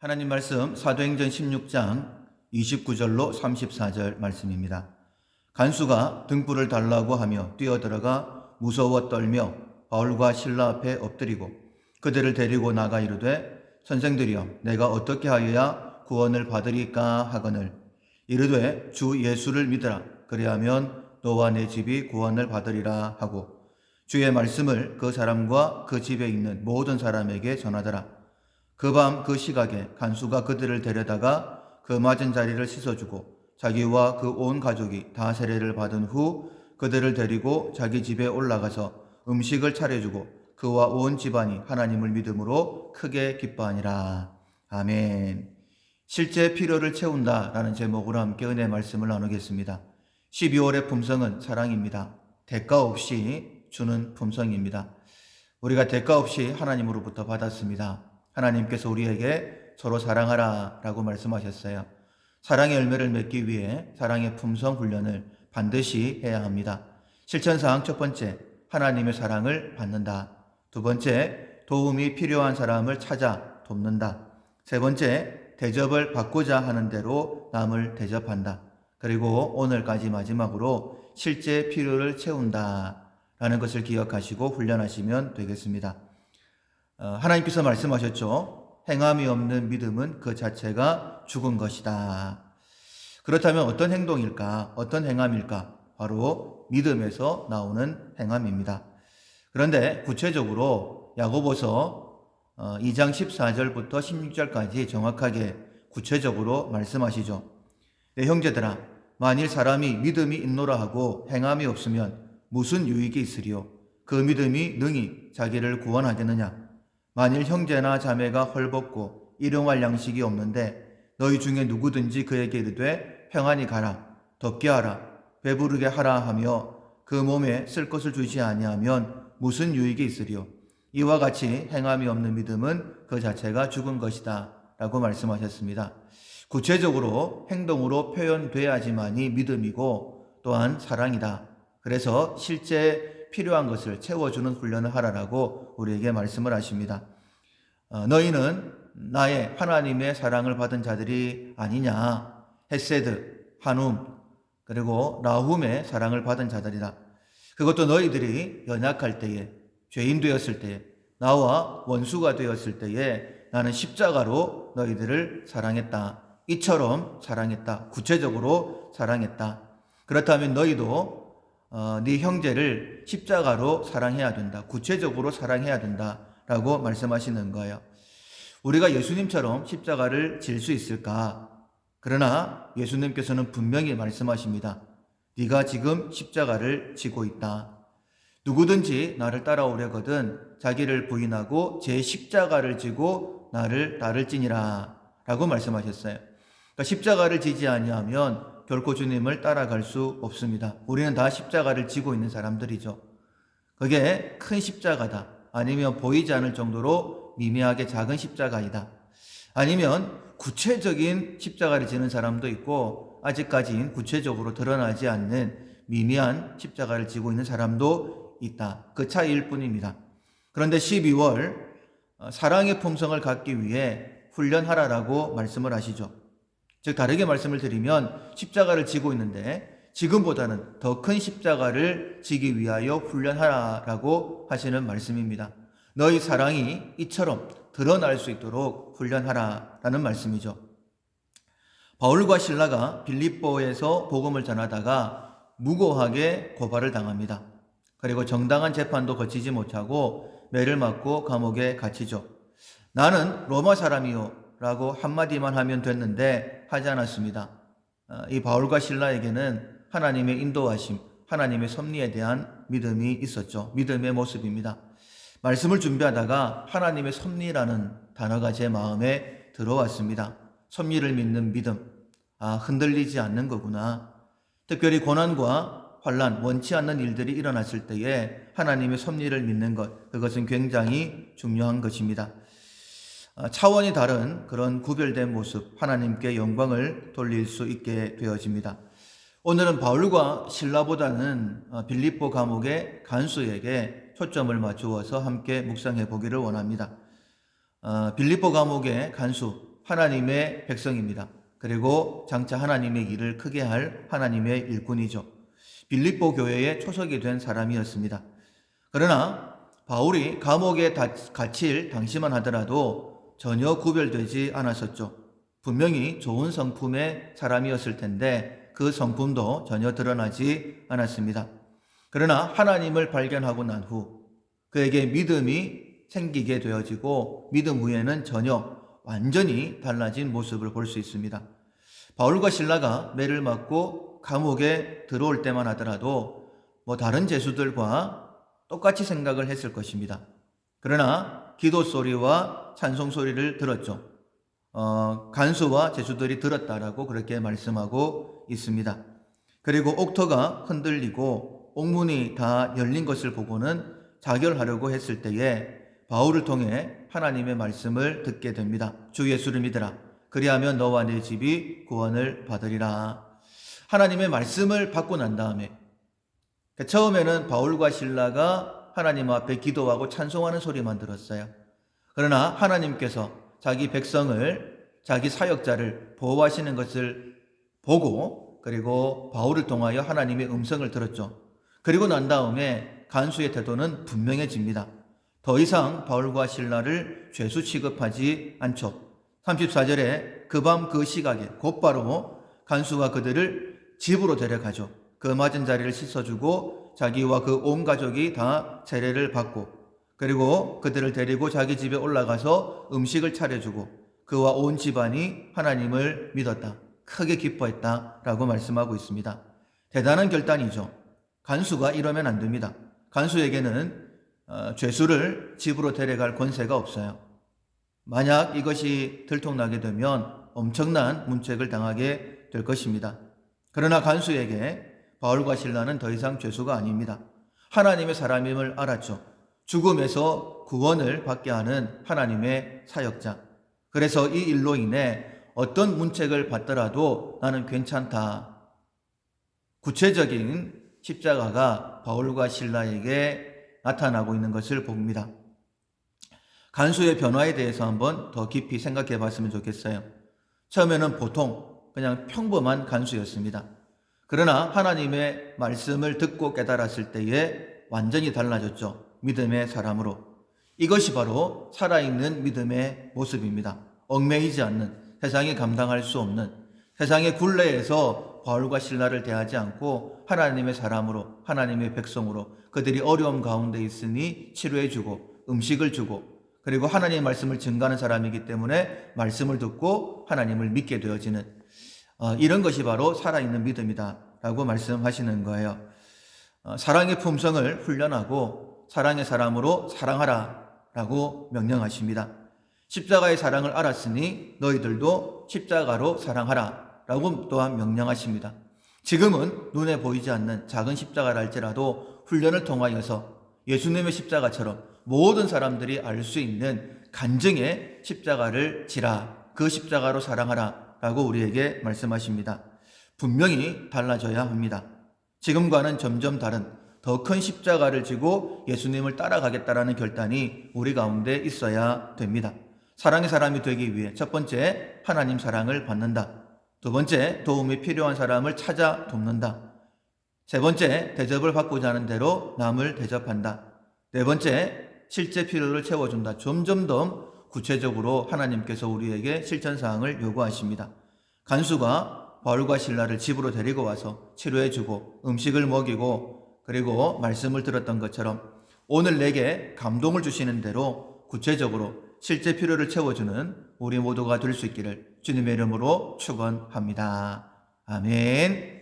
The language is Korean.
하나님 말씀 사도행전 16장 29절로 34절 말씀입니다. 간수가 등불을 달라고 하며 뛰어들어가 무서워 떨며 바울과 실라 앞에 엎드리고 그들을 데리고 나가 이르되 선생들이여 내가 어떻게 하여야 구원을 받으리까 하거늘 이르되 주 예수를 믿으라 그리하면 너와 내 집이 구원을 받으리라 하고 주의 말씀을 그 사람과 그 집에 있는 모든 사람에게 전하더라. 그 밤 그 시각에 간수가 그들을 데려다가 그 맞은 자리를 씻어주고 자기와 그 온 가족이 다 세례를 받은 후 그들을 데리고 자기 집에 올라가서 음식을 차려주고 그와 온 집안이 하나님을 믿음으로 크게 기뻐하니라. 아멘. 실제 필요를 채운다라는 제목으로 함께 은혜 말씀을 나누겠습니다. 12월의 품성은 사랑입니다. 대가 없이 주는 품성입니다. 우리가 대가 없이 하나님으로부터 받았습니다. 하나님께서 우리에게 서로 사랑하라 라고 말씀하셨어요. 사랑의 열매를 맺기 위해 사랑의 품성 훈련을 반드시 해야 합니다. 실천사항 첫 번째, 하나님의 사랑을 받는다. 두 번째, 도움이 필요한 사람을 찾아 돕는다. 세 번째, 대접을 받고자 하는 대로 남을 대접한다. 그리고 오늘까지 마지막으로 실제 필요를 채운다 라는 것을 기억하시고 훈련하시면 되겠습니다. 하나님께서 말씀하셨죠. 행함이 없는 믿음은 그 자체가 죽은 것이다. 그렇다면 어떤 행동일까? 어떤 행함일까? 바로 믿음에서 나오는 행함입니다. 그런데 구체적으로 야고보서 2장 14절부터 16절까지 정확하게 구체적으로 말씀하시죠. 내 형제들아, 만일 사람이 믿음이 있노라 하고 행함이 없으면 무슨 유익이 있으리요? 그 믿음이 능히 자기를 구원하겠느냐? 만일 형제나 자매가 헐벗고 일용할 양식이 없는데 너희 중에 누구든지 그에게 이르되 평안히 가라, 덥게 하라, 배부르게 하라 하며 그 몸에 쓸 것을 주지 아니하면 무슨 유익이 있으리요? 이와 같이 행함이 없는 믿음은 그 자체가 죽은 것이다 라고 말씀하셨습니다. 구체적으로 행동으로 표현돼야지만이 믿음이고 또한 사랑이다. 그래서 실제 필요한 것을 채워주는 훈련을 하라라고 우리에게 말씀을 하십니다. 너희는 나의 하나님의 사랑을 받은 자들이 아니냐. 헤세드, 한움, 그리고 라훔의 사랑을 받은 자들이다. 그것도 너희들이 연약할 때에, 죄인 되었을 때에, 나와 원수가 되었을 때에 나는 십자가로 너희들을 사랑했다. 이처럼 사랑했다. 구체적으로 사랑했다. 그렇다면 너희도 네 형제를 십자가로 사랑해야 된다. 구체적으로 사랑해야 된다라고 말씀하시는 거예요. 우리가 예수님처럼 십자가를 질 수 있을까? 그러나 예수님께서는 분명히 말씀하십니다. 네가 지금 십자가를 지고 있다. 누구든지 나를 따라오려거든 자기를 부인하고 제 십자가를 지고 나를 따를지니라 라고 말씀하셨어요. 그러니까 십자가를 지지 아니하면 결코 주님을 따라갈 수 없습니다. 우리는 다 십자가를 지고 있는 사람들이죠. 그게 큰 십자가다. 아니면 보이지 않을 정도로 미미하게 작은 십자가이다. 아니면 구체적인 십자가를 지는 사람도 있고 아직까지는 구체적으로 드러나지 않는 미미한 십자가를 지고 있는 사람도 있다. 그 차이일 뿐입니다. 그런데 12월 사랑의 품성을 갖기 위해 훈련하라라고 말씀을 하시죠. 즉 다르게 말씀을 드리면 십자가를 지고 있는데 지금보다는 더 큰 십자가를 지기 위하여 훈련하라라고 하시는 말씀입니다. 너희 사랑이 이처럼 드러날 수 있도록 훈련하라라는 말씀이죠. 바울과 실라가 빌립보에서 복음을 전하다가 무고하게 고발을 당합니다. 그리고 정당한 재판도 거치지 못하고 매를 맞고 감옥에 갇히죠. 나는 로마 사람이요 라고 한마디만 하면 됐는데 하지 않았습니다. 이 바울과 실라에게는 하나님의 인도하심, 하나님의 섭리에 대한 믿음이 있었죠. 믿음의 모습입니다. 말씀을 준비하다가 하나님의 섭리라는 단어가 제 마음에 들어왔습니다. 섭리를 믿는 믿음. 흔들리지 않는 거구나. 특별히 고난과 환난, 원치 않는 일들이 일어났을 때에 하나님의 섭리를 믿는 것, 그것은 굉장히 중요한 것입니다. 차원이 다른 그런 구별된 모습, 하나님께 영광을 돌릴 수 있게 되어집니다. 오늘은 바울과 실라보다는 빌립보 감옥의 간수에게 초점을 맞추어서 함께 묵상해 보기를 원합니다. 빌립보 감옥의 간수, 하나님의 백성입니다. 그리고 장차 하나님의 일을 크게 할 하나님의 일꾼이죠. 빌립보 교회의 초석이 된 사람이었습니다. 그러나 바울이 감옥에 갇힐 당시만 하더라도 전혀 구별되지 않았었죠. 분명히 좋은 성품의 사람이었을 텐데 그 성품도 전혀 드러나지 않았습니다. 그러나 하나님을 발견하고 난 후 그에게 믿음이 생기게 되어지고 믿음 후에는 전혀 완전히 달라진 모습을 볼 수 있습니다. 바울과 실라가 매를 맞고 감옥에 들어올 때만 하더라도 다른 죄수들과 똑같이 생각을 했을 것입니다. 그러나 기도 소리와 찬송 소리를 들었죠. 간수와 죄수들이 들었다라고 그렇게 말씀하고 있습니다. 그리고 옥터가 흔들리고 옥문이 다 열린 것을 보고는 자결하려고 했을 때에 바울을 통해 하나님의 말씀을 듣게 됩니다. 주 예수를 믿으라. 그리하면 너와 네 집이 구원을 받으리라. 하나님의 말씀을 받고 난 다음에 처음에는 바울과 실라가 하나님 앞에 기도하고 찬송하는 소리만 들었어요. 그러나 하나님께서 자기 백성을, 자기 사역자를 보호하시는 것을 보고 그리고 바울을 통하여 하나님의 음성을 들었죠. 그리고 난 다음에 간수의 태도는 분명해집니다. 더 이상 바울과 실라를 죄수 취급하지 않죠. 34절에 그 밤 그 시각에 곧바로 간수가 그들을 집으로 데려가죠. 그 맞은 자리를 씻어주고 자기와 그 온 가족이 다 세례를 받고 그리고 그들을 데리고 자기 집에 올라가서 음식을 차려주고 그와 온 집안이 하나님을 믿었다. 크게 기뻐했다라고 말씀하고 있습니다. 대단한 결단이죠. 간수가 이러면 안 됩니다. 간수에게는 죄수를 집으로 데려갈 권세가 없어요. 만약 이것이 들통나게 되면 엄청난 문책을 당하게 될 것입니다. 그러나 간수에게 바울과 실라는 더 이상 죄수가 아닙니다. 하나님의 사람임을 알았죠. 죽음에서 구원을 받게 하는 하나님의 사역자. 그래서 이 일로 인해 어떤 문책을 받더라도 나는 괜찮다. 구체적인 십자가가 바울과 실라에게 나타나고 있는 것을 봅니다. 간수의 변화에 대해서 한번 더 깊이 생각해 봤으면 좋겠어요. 처음에는 보통 그냥 평범한 간수였습니다. 그러나 하나님의 말씀을 듣고 깨달았을 때에 완전히 달라졌죠. 믿음의 사람으로. 이것이 바로 살아있는 믿음의 모습입니다. 얽매이지 않는, 세상이 감당할 수 없는, 세상의 굴레에서 바울과 실라를 대하지 않고 하나님의 사람으로, 하나님의 백성으로 그들이 어려움 가운데 있으니 치료해주고 음식을 주고 그리고 하나님의 말씀을 증거하는 사람이기 때문에 말씀을 듣고 하나님을 믿게 되어지는 이런 것이 바로 살아있는 믿음이다 라고 말씀하시는 거예요. 사랑의 품성을 훈련하고 사랑의 사람으로 사랑하라 라고 명령하십니다. 십자가의 사랑을 알았으니 너희들도 십자가로 사랑하라 라고 또한 명령하십니다. 지금은 눈에 보이지 않는 작은 십자가를 할지라도 훈련을 통하여서 예수님의 십자가처럼 모든 사람들이 알 수 있는 간증의 십자가를 지라, 그 십자가로 사랑하라 라고 우리에게 말씀하십니다. 분명히 달라져야 합니다. 지금과는 점점 다른 더 큰 십자가를 지고 예수님을 따라가겠다라는 결단이 우리 가운데 있어야 됩니다. 사랑의 사람이 되기 위해 첫 번째, 하나님 사랑을 받는다. 두 번째, 도움이 필요한 사람을 찾아 돕는다. 세 번째, 대접을 받고자 하는 대로 남을 대접한다. 네 번째, 실제 필요를 채워준다. 점점 더 구체적으로 하나님께서 우리에게 실천사항을 요구하십니다. 간수가 바울과 실라를 집으로 데리고 와서 치료해주고 음식을 먹이고 그리고 말씀을 들었던 것처럼 오늘 내게 감동을 주시는 대로 구체적으로 실제 필요를 채워주는 우리 모두가 될 수 있기를 주님의 이름으로 축원합니다. 아멘.